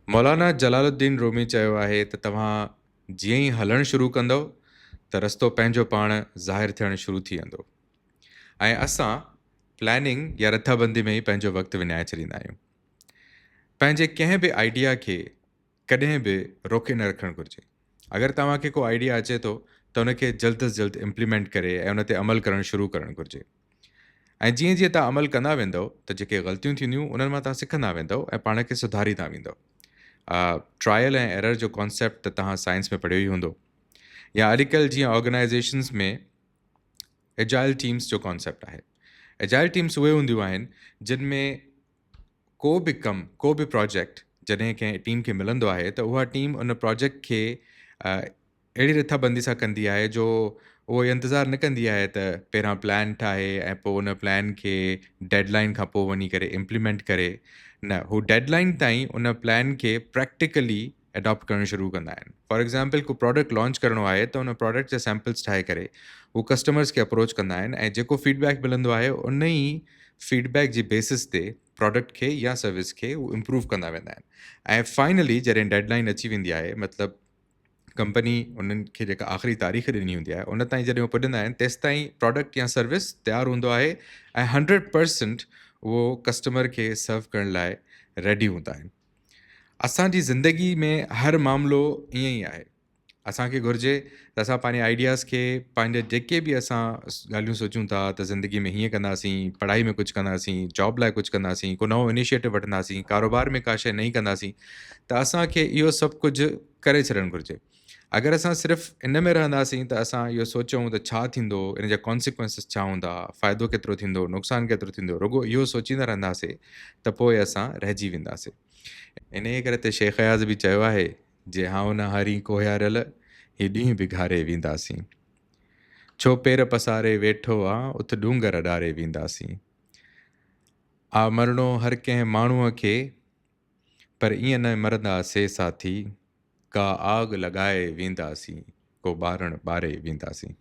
मौलाना जलालुद्दीन रूमी चयो आहे त तव्हां जीअं ई हलणु शुरू कंदव त रस्तो पंहिंजो पाण ज़ाहिर थियणु शुरू थी वेंदो ऐं असां प्लैनिंग या रथाबंदी में ई पंहिंजो वक़्तु विञाए छॾींदा आहियूं। पंहिंजे कंहिं बि आइडिया खे कॾहिं बि रोके न रखणु घुरिजे। अगरि तव्हांखे को आइडिया अचे थो त उनखे जल्द अज़ जल्द इम्प्लीमेंट करे ऐं उन ते अमल करणु शुरू करणु घुरिजे। ऐं जीअं जीअं तव्हां अमल कंदा वेंदव त जेके ग़लतियूं थींदियूं उन्हनि मां तव्हां सिखंदा वेंदव ऐं पाण खे सुधारींदा वेंदव। ट्रायल ऐं एरर जो कॉन्सेप्ट त तव्हां साइंस में पढ़ियो ई हूंदो, या अॼुकल्ह जीअं ऑर्गेनाइज़ेशन्स में एजाइल टीम्स जो कॉन्सेप्ट आहे। एजाइल टीम्स उहे हूंदियूं आहिनि जिन में को बि कमु, को बि प्रोजेक्ट जॾहिं कंहिं टीम खे मिलंदो आहे त उहा टीम उन प्रोजेक्ट खे अहिड़ी रिथाबंदी सां कंदी आहे जो उहो इंतज़ारु न कंदी आहे त पहिरां प्लान ठाहे ऐं पोइ उन प्लान खे डेडलाइन खां पोइ वञी करे इम्प्लीमेंट करे। न, हू डेडलाइन ताईं उन प्लान खे प्रैक्टिकली एडॉप्ट करणु शुरू कंदा आहिनि। फॉर एग्ज़ाम्पल, को प्रोडक्ट लॉन्च करिणो आहे त उन प्रोडक्ट जा सैम्पल्स ठाहे करे हू कस्टमर्स खे अप्रोच कंदा आहिनि ऐं जेको फीडबैक मिलंदो आहे उन ई फीडबैक जी बेसिस ते प्रोडक्ट खे या सर्विस खे उहो इम्प्रूव कंदा वेंदा आहिनि। ऐं फाइनली जॾहिं डेडलाइन अची वेंदी आहे, मतिलबु कंपनी उन्हनि खे जेका आख़िरी तारीख़ ॾिनी हूंदी आहे उन ताईं जॾहिं उहो पुॼंदा आहिनि, तेसि ताईं प्रोडक्ट या सर्विस तयारु हूंदो आहे ऐं 100% उहो कस्टमर खे सर्व करण लाइ रेडी हूंदा आहिनि। असांजी ज़िंदगी में हर मामिलो ईअं ई आहे। असांखे घुरिजे त असां पंहिंजे आइडियाज़ खे, पंहिंजे जेके बि असां ॻाल्हियूं सोचूं था त ज़िंदगी में हीअं कंदासीं, पढ़ाई में कुझु कंदासीं, जॉब लाइ कुझु कंदासीं, को नओं इनिशिएटिव वठंदासीं, कारोबार में का शइ नई कंदासीं, त असांखे इहो सभु कुझु करे छॾणु घुरिजे। अगरि असां सिर्फ़ु इन में रहंदासीं त असां इहो सोचूं त छा थींदो, इन जा कॉन्सिक्वेंसिस छा हूंदा, फ़ाइदो केतिरो थींदो, नुक़सानु केतिरो थींदो, रुॻो इहो सोचींदा रहंदासीं त पोइ असां रहिजी वेंदासीं। इन करे त शेख अयाज़ बि चयो आहे, जे हाउ न हारी कोहियारल ही ॾींहुं बिघारे वेंदासीं, छो पेर पसारे वेठो आहे उथ डूंगर ॾारे वेंदासीं। आ मरणो हर कंहिं माण्हूअ खे, पर ईअं न मरंदासीं साथी, का आग लॻाए वेंदासीं, को ॿारणु ॿारे वेंदासीं।